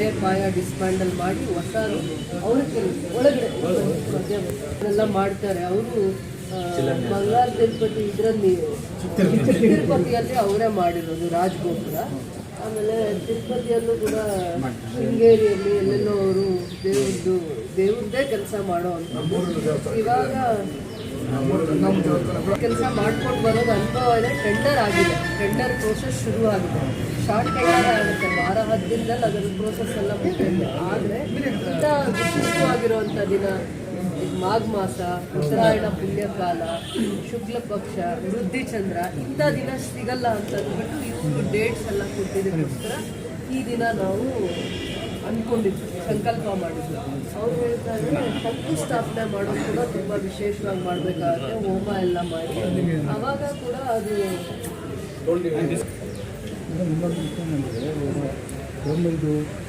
ಹಳೆ ಪಾಯ ಡಿಸ್ಮ್ಯಾಂಡಲ್ ಮಾಡಿ ಹೊಸ ಅವ್ರಿಗೆ ಒಳಗಡೆ ಎಲ್ಲ ಮಾಡ್ತಾರೆ. ಅವರು ಮಂಗಳಾರ ತಿರುಪತಿ ಇದರಲ್ಲಿ ತಿರುಪತಿಯಲ್ಲಿ ಅವರೇ ಮಾಡಿರೋದು ರಾಜಗೋಪುರ. ಆಮೇಲೆ ತಿರುಪತಿಯಲ್ಲೂ ಕೂಡ ಶೃಂಗೇರಿಯಲ್ಲಿ ಎಲ್ಲೆಲ್ಲೋ ಅವರು ದೇವ್ರದ್ದೇ ಕೆಲಸ ಮಾಡೋ ಅಂತ ಇವಾಗ ಕೆಲಸ ಮಾಡ್ಕೊಂಡು ಬರೋದು ಅನುಭವ ಇದೆ. ಟೆಂಡರ್ ಆಗಿದೆ, ಟೆಂಡರ್ ಪ್ರೋಸೆಸ್ ಶುರು ಆಗಿದೆ. ಶಾರ್ಟ್ ಟೆಂಡರ್ ಆಗುತ್ತೆ, 10 ದಿನದಲ್ಲಿ ಅದರ ಪ್ರೋಸೆಸ್ ಎಲ್ಲ ಮುಗಿಯುತ್ತೆ. ಆದರೆ ಇಂಥ ವಿಶಿಷ್ಟವಾಗಿರುವಂಥ ದಿನ ಮಾಘ ಮಾಸ, ಉತ್ತರಾಯಣ ಪುಣ್ಯಕಾಲ, ಶುಕ್ಲ ಪಕ್ಷ, ವೃದ್ಧಿ ಚಂದ್ರ, ಇಂಥ ದಿನ ಸಿಗಲ್ಲ ಅಂತ ಅಂದ್ಬಿಟ್ಟು ಇವರು ಡೇಟ್ಸ್ ಎಲ್ಲ ಕೊಟ್ಟಿದ್ದಕ್ಕೋಸ್ಕರ ಈ ದಿನ ನಾವು ಅಂದ್ಕೊಂಡಿದ್ವಿ, ಸಂಕಲ್ಪ ಮಾಡಿದ್ವಿ. ಅವ್ರು ಹೇಳ್ತಾರೆ ಶಂಕುಸ್ಥಾಪನೆ ಮಾಡೋದು ಕೂಡ ತುಂಬ ವಿಶೇಷವಾಗಿ ಮಾಡಬೇಕಾಗುತ್ತೆ, ಹೋಮ ಎಲ್ಲ ಮಾಡಿ. ಆವಾಗ ಕೂಡ ಅದು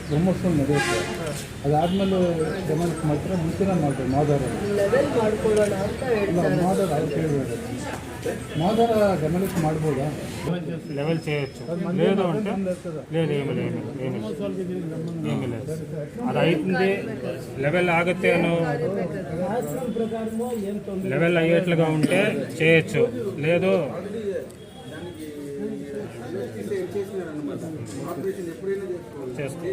ಬ್ರಹ್ಮೋತ್ಸವ ನಡೆಯುತ್ತೆ. ಅದಾದಮೇಲೆ ಗಮನಕ್ಕೆ ಮಾತ್ರ ಮುಂಚೆನೇ ಮಾಡ್ತಾರೆ. ಮಾದಾರ ಲೆವೆಲ್ ಮಾಡ್ಕೊಳ್ಳೋಣ ಅಂತ ಹೇಳ್ತಾರೆ. మాదార చేయలేదు. మాదార గమనించి ಮಾಡ್ಬೋದಾ? లెవెల్ చేయొచ్చు, లేదు అంటే లేదు, ఏమి లేదు. అది అవుతుంది, లెవెల్ ఆಗುತ್ತೆ ಅನ್ನೋ లెవెల్ అయ్యేట్లుగా ఉంటే చేయొచ్చు, లేదు చేసుకో.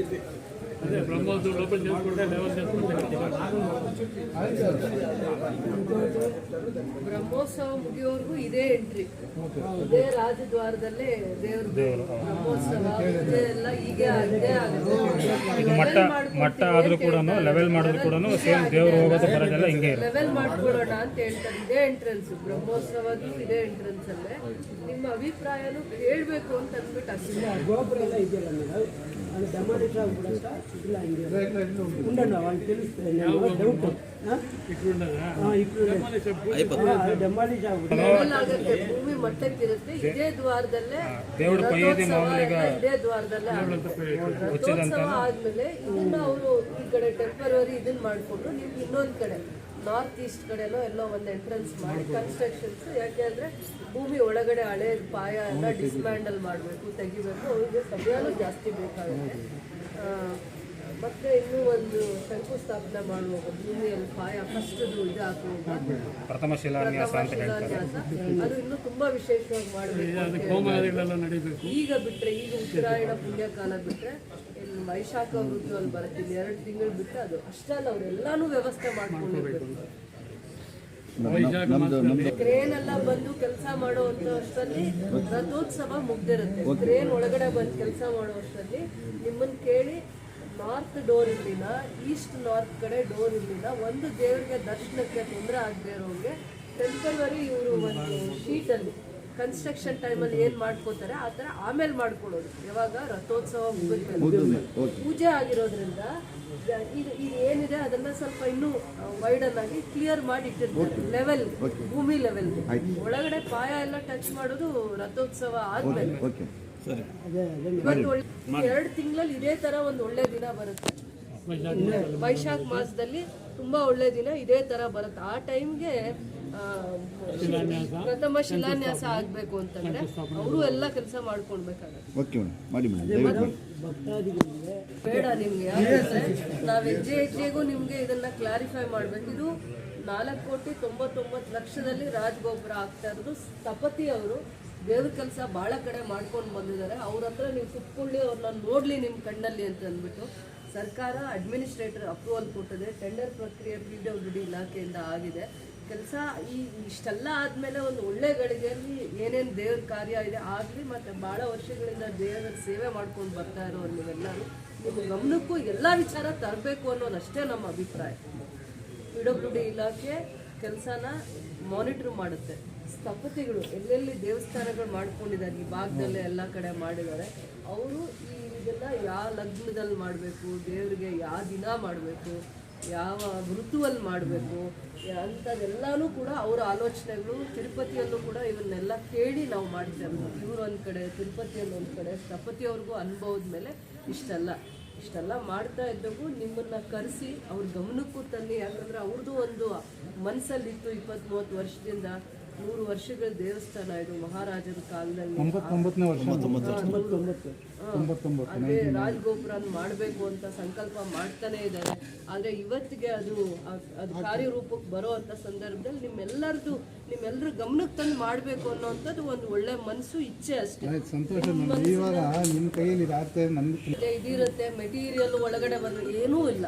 ಬ್ರಹ್ಮೋತ್ಸವ ಮುಗಿಯೋವರೆಗೂ ಇದೇ ಎಂಟ್ರಿ, ಇದೇ ರಾಜದ್ವಾರದಲ್ಲೇ ದೇವ್ರ ಬ್ರಹ್ಮೋತ್ಸವ ಎಲ್ಲ ಹೀಗೆ ಇದು ಮಟ್ಟ ಆದ್ರೂ ಕೂಡ ಲೆವೆಲ್ ಮಾಡಿದ್ರು ಕೂಡ ಸೇಮ್ ದೇವ್ರು ಹೋಗೋದು ಬರೋದೆಲ್ಲ ಹಿಂಗೆ ಇರುತ್ತೆ. ಲೆವೆಲ್ ಮಾಡ್ಕೊಳ್ಳೋಣ ಅಂತ ಹೇಳ್ತಾರೆ. ಇದೇ ಎಂಟ್ರೆನ್ಸ್ ಬ್ರಹ್ಮೋತ್ಸವದ್ದು, ಇದೇ ಎಂಟ್ರೆನ್ಸ್ ಅಲ್ಲೇ. ನಿಮ್ಮ ಅಭಿಪ್ರಾಯನೂ ಹೇಳ್ಬೇಕು ಅಂತ ಅಂದ್ಬಿಟ್ಟು ಅಷ್ಟೇ. ಗೋಪುರ ಎಲ್ಲ ಇದೆಯಲ್ಲ, ಅದು ಡೆಮಾಲಿಷ್ ಆಗ್ಬಿಡುತ್ತಾ ಇಲ್ಲ ಹಿಂಗೆ ಉಂಡಣ್ಣ ಅವ್ನು ತಿಳಿಸ್ತೇನೆ ಡೌಟು ಡೆಮಾಲಿಷ್ ಆಗುತ್ತೆ, ಭೂಮಿ ಮಟ್ಟಕ್ಕಿರುತ್ತೆ. ಇದೇ ದ್ವಾರದಲ್ಲೇ ಇದೇ ದ್ವಾರದಲ್ಲೇ ರಥೋತ್ಸವ ಆದ್ಮೇಲೆ ಇದನ್ನ ಅವರು ಈ ಕಡೆ ಟೆಂಪರರಿ ಇದನ್ನ ಮಾಡಿಕೊಂಡು ನೀವು ಇನ್ನೊಂದು ಕಡೆ ನಾರ್ತ್ ಈಸ್ಟ್ ಕಡೆನೋ ಎಲ್ಲೋ ಒಂದು ಎಂಟ್ರೆನ್ಸ್ ಮಾಡಿ ಕನ್ಸ್ಟ್ರಕ್ಷನ್ಸ್. ಯಾಕೆಂದರೆ ಭೂಮಿ ಒಳಗಡೆ ಹಳೆ ಪಾಯ ಎಲ್ಲ ಡಿಸ್ಮ್ಯಾಂಡಲ್ ಮಾಡಬೇಕು, ತೆಗಿಬೇಕು. ಅವ್ರಿಗೆ ಸಮಯನೂ ಜಾಸ್ತಿ ಬೇಕಾಗುತ್ತೆ. ಮತ್ತು ಇನ್ನೂ ಒಂದು ಶಂಕುಸ್ಥಾಪನೆ ಮಾಡುವಾಗ ಭೂಮಿಯಲ್ಲಿ ಪಾಯ ಫಸ್ಟದು ಇದು ಹಾಕುವಾಗ ಪ್ರಥಮ ಶಿಲಾನ್ಯಾಸ, ಅದು ಇನ್ನೂ ತುಂಬ ವಿಶೇಷವಾಗಿ ಮಾಡಬೇಕು. ಈಗ ಬಿಟ್ಟರೆ, ಈಗ ಉತ್ತರಾಯಣ ಪುಣ್ಯಕಾಲ ಬಿಟ್ಟರೆ ವೈಶಾಖ ಋತುವಲ್ಲಿ ಬರುತ್ತೆ, 2 ತಿಂಗಳು ಬಿಟ್ಟು ಅದು ಅಷ್ಟಲ್ಲ ಅವರೆಲ್ಲಾನು ವ್ಯವಸ್ಥೆ ಮಾಡ್ಕೊಂಡಿರ್ಬೇಕು. ಕ್ರೇನ್ ಎಲ್ಲ ಬಂದು ಕೆಲಸ ಮಾಡುವಂತ ಅಷ್ಟರಲ್ಲಿ ರಥೋತ್ಸವ ಮುಗ್ದಿರುತ್ತೆ. ಕ್ರೇನ್ ಒಳಗಡೆ ಬಂದು ಕೆಲಸ ಮಾಡುವಷ್ಟರಲ್ಲಿ ನಿಮ್ಮನ್ನು ಕೇಳಿ ನಾರ್ತ್ ಡೋರ್ ಇರಲಿಲ್ಲ, ಈಸ್ಟ್ ನಾರ್ತ್ ಕಡೆ ಡೋರ್ ಇರಲಿಲ್ಲ. ಒಂದು ದೇವರಿಗೆ ದರ್ಶನಕ್ಕೆ ತೊಂದರೆ ಆಗದೆ ಇರೋರಿಗೆ ಟೆಂಪರರಿ ಇವರು ಒಂದು ಶೀಟಲ್ಲಿ ಕನ್ಸ್ಟ್ರಕ್ಷನ್ ಟೈಮಲ್ಲಿ ಏನು ಮಾಡ್ಕೋತಾರೆ ಆ ಥರ ಆಮೇಲೆ ಮಾಡ್ಕೊಳ್ಳೋದು. ಯಾವಾಗ ರಥೋತ್ಸವ ಮುಗಿದ್ಮೇಲೆ ಪೂಜೆ ಆಗಿರೋದ್ರಿಂದ ಇದು ಏನಿದೆ ಅದನ್ನ ಸ್ವಲ್ಪ ಇನ್ನೂ ವೈಡನ್ ಆಗಿ ಕ್ಲಿಯರ್ ಮಾಡಿ ಇಟ್ಟಿರ್ತಾರೆ. ಲೆವೆಲ್, ಭೂಮಿ ಲೆವೆಲ್ ಒಳಗಡೆ ಪಾಯ ಎಲ್ಲ ಟಚ್ ಮಾಡೋದು ರಥೋತ್ಸವ ಆದ್ಮೇಲೆ. ಇವತ್ತು 2 ತಿಂಗಳಲ್ಲಿ ಇದೇ ತರ ಒಂದು ಒಳ್ಳೆ ದಿನ ಬರುತ್ತೆ. ವೈಶಾಖ ಮಾಸದಲ್ಲಿ ತುಂಬಾ ಒಳ್ಳೆ ದಿನ ಇದೇ ತರ ಬರುತ್ತೆ. ಆ ಟೈಮ್ಗೆ ಪ್ರಥಮ ಶಿಲಾನ್ಯಾಸ ಆಗ್ಬೇಕು ಅಂತಂದ್ರೆ ಅವರು ಎಲ್ಲ ಕೆಲಸ ಮಾಡ್ಕೊಳ್ಬೇಕಾಗತ್ತೆ. ಬೇಡ ನಿಮ್ಗೆ, ಯಾಕಂದ್ರೆ ನಾವ್ ಹೆಜ್ಜೆಗೂ ನಿಮ್ಗೆ ಇದನ್ನ ಕ್ಲಾರಿಫೈ ಮಾಡ್ಬೇಕು. ಇದು 4,99,00,000 ರಾಜಗೋಪುರ ಆಗ್ತಾ ಇರೋದು. ಸ್ಥಪತಿ ಅವರು ದೇವ್ರ ಕೆಲಸ ಭಾಳ ಕಡೆ ಮಾಡ್ಕೊಂಡು ಬಂದಿದ್ದಾರೆ. ಅವ್ರ ಹತ್ರ ನೀವು ಕುತ್ಕೊಳ್ಳಿ, ಅವ್ರನ್ನ ನೋಡ್ಲಿ ನಿಮ್ಮ ಕಣ್ಣಲ್ಲಿ ಅಂತ ಅಂದ್ಬಿಟ್ಟು ಸರ್ಕಾರ ಅಡ್ಮಿನಿಸ್ಟ್ರೇಟರ್ ಅಪ್ರೂವಲ್ ಕೊಟ್ಟಿದೆ. ಟೆಂಡರ್ ಪ್ರಕ್ರಿಯೆ PWD ಇಲಾಖೆಯಿಂದ ಆಗಿದೆ. ಕೆಲಸ ಇಷ್ಟೆಲ್ಲ ಆದಮೇಲೆ ಒಂದು ಒಳ್ಳೆ ಗಳಿಗೆಯಲ್ಲಿ ಏನೇನು ದೇವ್ರ ಕಾರ್ಯ ಇದೆ ಆಗಲಿ. ಮತ್ತು ಭಾಳ ವರ್ಷಗಳಿಂದ ದೇವರ ಸೇವೆ ಮಾಡ್ಕೊಂಡು ಬರ್ತಾ ಇರೋರು ನೀವೆಲ್ಲರೂ ನಿಮ್ಮ ಗಮನಕ್ಕೂ ಎಲ್ಲ ವಿಚಾರ ತರಬೇಕು ಅನ್ನೋದಷ್ಟೇ ನಮ್ಮ ಅಭಿಪ್ರಾಯ. PWD ಇಲಾಖೆ ಕೆಲಸನ ಮಾನಿಟ್ರ್ ಮಾಡುತ್ತೆ. ಸ್ಥಪತಿಗಳು ಎಲ್ಲೆಲ್ಲಿ ದೇವಸ್ಥಾನಗಳು ಮಾಡ್ಕೊಂಡಿದ್ದಾರೆ ಈ ಭಾಗದಲ್ಲೇ ಎಲ್ಲ ಕಡೆ ಮಾಡಿದ್ದಾರೆ. ಅವರು ಇದೆಲ್ಲ ಯಾವ ಲಗ್ನದಲ್ಲಿ ಮಾಡಬೇಕು, ದೇವರಿಗೆ ಯಾವ ದಿನ ಮಾಡಬೇಕು, ಯಾವ ಋತುವಲ್ಲಿ ಮಾಡಬೇಕು ಅಂಥದ್ದೆಲ್ಲನೂ ಕೂಡ ಅವರ ಆಲೋಚನೆಗಳು. ತಿರುಪತಿಯಲ್ಲೂ ಕೂಡ ಇವನ್ನೆಲ್ಲ ಕೇಳಿ ನಾವು ಮಾಡ್ತೇವೆ. ಇವರು ಒಂದು ಕಡೆ, ತಿರುಪತಿಯಲ್ಲಿ ಒಂದು ಕಡೆ, ಸ್ಥಪತಿಯವ್ರಿಗೂ ಅನುಭವದ ಮೇಲೆ ಇಷ್ಟೆಲ್ಲ ಮಾಡ್ತಾ ಇದ್ದಕ್ಕೂ ನಿಮ್ಮನ್ನು ಕರೆಸಿ ಅವ್ರ ಗಮನಕ್ಕೂ ತನ್ನಿ. ಯಾಕಂದರೆ ಅವ್ರದ್ದು ಒಂದು ಮನಸ್ಸಲ್ಲಿತ್ತು 20-30 ವರ್ಷದಿಂದ 100 ವರ್ಷಗಳ ದೇವಸ್ಥಾನ ಇದು, ಮಹಾರಾಜರ ಕಾಲದಲ್ಲಿ 99ನೇ ವರ್ಷ 99 ಅದೇ ರಾಜಗೋಪುರ ಮಾಡಬೇಕು ಅಂತ ಸಂಕಲ್ಪ ಮಾಡ್ತಾನೆ ಇದ್ದಾರೆ. ಆದರೆ ಇವತ್ತಿಗೆ ಅದು ಕಾರ್ಯರೂಪಕ್ಕೆ ಬರೋ ಅಂತ ಸಂದರ್ಭದಲ್ಲಿ ನಿಮ್ಮೆಲ್ಲರ ಗಮನಕ್ಕೆ ತಂದು ಮಾಡಬೇಕು ಅನ್ನೋಂಥದ್ದು ಒಂದು ಒಳ್ಳೆ ಮನಸ್ಸು, ಇಚ್ಛೆ ಅಷ್ಟೇ. ಆಯ್ತು, ಸಂತೋಷ. ನಮ್ಗೆ ಇವಾಗ ನಿಮ್ಮ ಕೈಯಲ್ಲಿ ಇದಾಗ್ತದೆ, ನಮ್ಗೆ ಇದಿರುತ್ತೆ. ಮೆಟೀರಿಯಲ್ ಒಳಗಡೆ ಏನೂ ಇಲ್ಲ.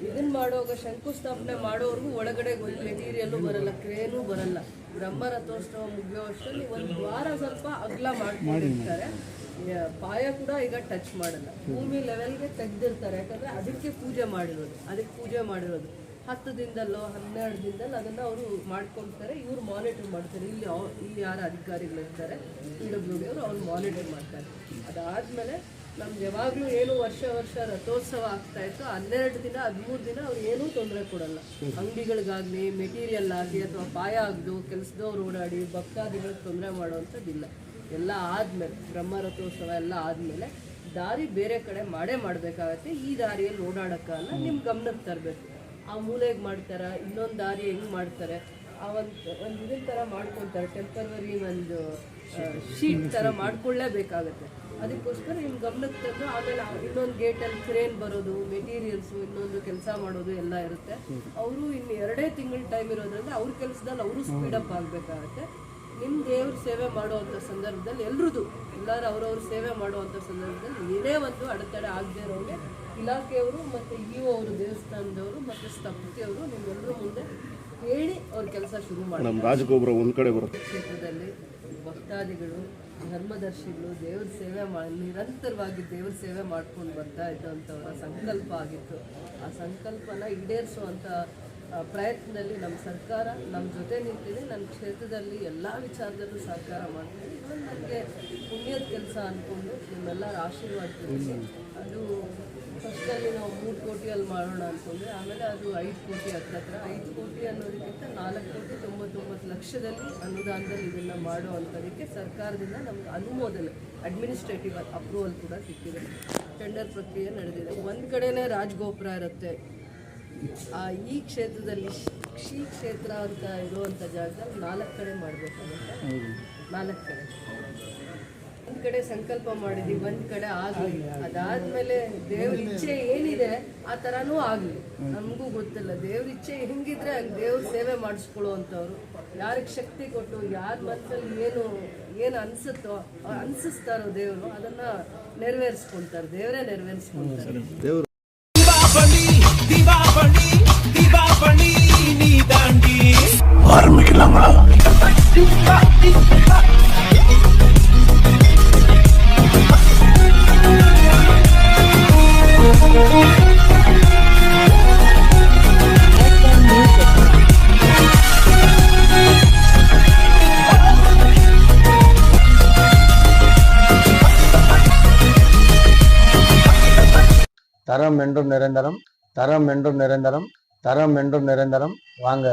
ಇದನ್ನ ಮಾಡುವಾಗ ಶಂಕುಸ್ಥಾಪನೆ ಮಾಡೋವರೆಗೂ ಒಳಗಡೆ ಒಂದು ಮೆಟೀರಿಯಲ್ಲು ಬರಲ್ಲ, ಕ್ರೇನೂ ಬರಲ್ಲ. ಬ್ರಹ್ಮ ರಥೋತ್ಸವ ಮುಗಿಯೋ ಅಷ್ಟರಲ್ಲಿ ಒಂದು ವಾರ ಸ್ವಲ್ಪ ಅಗಲ ಮಾಡ್ಕೊಂಡಿರ್ತಾರೆ. ಪಾಯ ಕೂಡ ಈಗ ಟಚ್ ಮಾಡಲ್ಲ, ಭೂಮಿ ಲೆವೆಲ್ಗೆ ತೆಗ್ದಿರ್ತಾರೆ. ಯಾಕಂದ್ರೆ ಅದಕ್ಕೆ ಪೂಜೆ ಮಾಡಿರೋದು 10 ದಿನದಲ್ಲೋ 12 ದಿನದಲ್ಲಿ ಅದನ್ನು ಅವರು ಮಾಡ್ಕೊಳ್ತಾರೆ. ಇವ್ರು ಮಾನಿಟರ್ ಮಾಡ್ತಾರೆ. ಇಲ್ಲಿ ಯಾರು ಅಧಿಕಾರಿಗಳಿರ್ತಾರೆ PWD ಅವರು ಅವ್ರು ಮಾನಿಟರ್ ಮಾಡ್ತಾರೆ. ಅದಾದಮೇಲೆ ನಮ್ಗೆ ಯಾವಾಗಲೂ ಏನು ವರ್ಷ ರಥೋತ್ಸವ ಆಗ್ತಾ ಇತ್ತು, 12 ದಿನ 13 ದಿನ ಅವ್ರು ಏನೂ ತೊಂದರೆ ಕೊಡಲ್ಲ. ಅಂಗಡಿಗಳಿಗಾಗಲಿ, ಮೆಟೀರಿಯಲ್ ಆಗಲಿ, ಅಥವಾ ಪಾಯ ಆಗದು ಕೆಲಸದವ್ರು ಓಡಾಡಿ ಭಕ್ತಾದಿಗಳಿಗೆ ತೊಂದರೆ ಮಾಡೋವಂಥದ್ದಿಲ್ಲ. ಎಲ್ಲ ಆದಮೇಲೆ ಬ್ರಹ್ಮ ರಥೋತ್ಸವ ಎಲ್ಲ ಆದಮೇಲೆ ದಾರಿ ಬೇರೆ ಕಡೆ ಮಾಡಬೇಕಾಗತ್ತೆ. ಈ ದಾರಿಯಲ್ಲಿ ಓಡಾಡೋಕ್ಕಲ್ಲ, ನಿಮ್ಮ ಗಮನಕ್ಕೆ ತರಬೇಕು. ಆ ಮೂಲೆಗೆ ಮಾಡ್ತಾರೆ, ಇನ್ನೊಂದು ದಾರಿ ಹೆಂಗೆ ಮಾಡ್ತಾರೆ, ಆ ಒಂದು ಇದನ್ನ ಥರ ಮಾಡ್ಕೊತಾರೆ. ಟೆಂಪರರಿ ಒಂದು ಶೀಟ್ ಥರ ಮಾಡ್ಕೊಳ್ಳೇಬೇಕಾಗತ್ತೆ. ಅದಕ್ಕೋಸ್ಕರ ನಿಮ್ಮ ಗಮನಕ್ಕೆ ತಂದು ಆಮೇಲೆ ಇನ್ನೊಂದು ಗೇಟಲ್ಲಿ ಕ್ರೇನ್ ಬರೋದು, ಮೆಟೀರಿಯಲ್ಸು, ಇನ್ನೊಂದು ಕೆಲಸ ಮಾಡೋದು ಎಲ್ಲ ಇರುತ್ತೆ. ಅವರು ಇನ್ನು 2 ತಿಂಗಳ ಟೈಮ್ ಇರೋದ್ರಿಂದ ಅವ್ರ ಕೆಲಸದಲ್ಲಿ ಅವರು ಸ್ಪೀಡಪ್ ಆಗಬೇಕಾಗತ್ತೆ. ನಿಮ್ಮ ದೇವ್ರ ಸೇವೆ ಮಾಡುವಂಥ ಸಂದರ್ಭದಲ್ಲಿ ಎಲ್ಲರೂ ಅವ್ರವ್ರ ಸೇವೆ ಮಾಡುವಂಥ ಸಂದರ್ಭದಲ್ಲಿ ಏನೇ ಒಂದು ಅಡೆತಡೆ ಆಗದೆ ಇರೋಂಗೆ ಇಲಾಖೆಯವರು ಮತ್ತು ಇಒ ಅವರು, ದೇವಸ್ಥಾನದವರು ಮತ್ತು ಸ್ಥಪತಿಯವರು ನಿಮ್ಮೆಲ್ಲರೂ ಮುಂದೆ ಹೇಳಿ ಅವ್ರ ಕೆಲಸ ಶುರು ಮಾಡಿ. ರಾಜಗೋಪುರ ಒಂದು ಕಡೆ ಬರುತ್ತೆ. ಕ್ಷೇತ್ರದಲ್ಲಿ ಭಕ್ತಾದಿಗಳು, ಧರ್ಮದರ್ಶಿಗಳು ದೇವ್ರ ಸೇವೆ ನಿರಂತರವಾಗಿ ದೇವ್ರ ಸೇವೆ ಮಾಡ್ಕೊಂಡು ಬರ್ತಾ ಇದ್ದಂಥವರ ಸಂಕಲ್ಪ ಆಗಿತ್ತು. ಆ ಸಂಕಲ್ಪನ ಈಡೇರಿಸುವಂಥ ಪ್ರಯತ್ನದಲ್ಲಿ ನಮ್ಮ ಸರ್ಕಾರ ನಮ್ಮ ಜೊತೆ ನಿಂತಿದೆ. ನನ್ನ ಕ್ಷೇತ್ರದಲ್ಲಿ ಎಲ್ಲ ವಿಚಾರದಲ್ಲೂ ಸಹಕಾರ ಮಾಡ್ತೀನಿ. ಇದೊಂದು ನನಗೆ ಪುಣ್ಯದ ಕೆಲಸ ಅಂದ್ಕೊಂಡು ನಿಮ್ಮೆಲ್ಲರ ಆಶೀರ್ವಾದ. ಅದು ಫಸ್ಟಲ್ಲಿ ನಾವು 3 ಕೋಟಿಯಲ್ಲಿ ಮಾಡೋಣ ಅಂದ್ಕೊಂಡ್ರೆ, ಆಮೇಲೆ ಅದು 5 ಕೋಟಿ ಹತ್ತಿರ. 5 ಕೋಟಿ ಅನ್ನೋದಕ್ಕಿಂತ 4,99,00,000ದಲ್ಲಿ ಅನುದಾನದಲ್ಲಿ ಇದನ್ನು ಮಾಡುವಂಥದಕ್ಕೆ ಸರ್ಕಾರದಿಂದ ನಮ್ಗೆ ಅನುಮೋದನೆ, ಅಡ್ಮಿನಿಸ್ಟ್ರೇಟಿವ್ ಅಪ್ರೂವಲ್ ಕೂಡ ಸಿಕ್ಕಿದೆ. ಟೆಂಡರ್ ಪ್ರಕ್ರಿಯೆ ನಡೆದಿದೆ. ಒಂದು ಕಡೆನೇ ರಾಜಗೋಪುರ ಇರುತ್ತೆ. ಈ ಕ್ಷೇತ್ರದಲ್ಲಿ ಶ್ರೀ ಕ್ಷೇತ್ರ ಅಂತ ಇರುವಂಥ ಜಾಗದಲ್ಲಿ 4 ಕಡೆ ಮಾಡಬೇಕಾಗುತ್ತೆ. 4 ಕಡೆ ಒಂದು ಕಡೆ ಸಂಕಲ್ಪ ಮಾಡಿದ್ವಿ, ಒಂದು ಕಡೆ ಆಗಲಿ. ಅದಾದಮೇಲೆ ದೇವ್ರ ಇಚ್ಛೆ ಏನಿದೆ ಆ ಥರನೂ ಆಗಲಿ. ನಮಗೂ ಗೊತ್ತಿಲ್ಲ ದೇವ್ರ ಇಚ್ಛೆ ಹೆಂಗಿದ್ರೆ ಅಲ್ಲಿ ದೇವ್ರ ಸೇವೆ ಮಾಡಿಸ್ಕೊಳ್ಳುವಂಥವ್ರು, ಯಾರಿಗೆ ಶಕ್ತಿ ಕೊಟ್ಟು ಯಾರ ಮನಸ್ಸಲ್ಲಿ ಏನು ಅನಿಸ್ತಾರೋ ದೇವರು ಅದನ್ನು ನೆರವೇರಿಸ್ಕೊಳ್ತಾರೆ. ದೇವರೇ ನೆರವೇರಿಸ್ಕೊಳ್ತಾರೆ. தரம் என்றும் நிரந்தரம், தரம் என்றும் நிரந்தரம், தரம் என்றும் நிரந்தரம். வாங்க.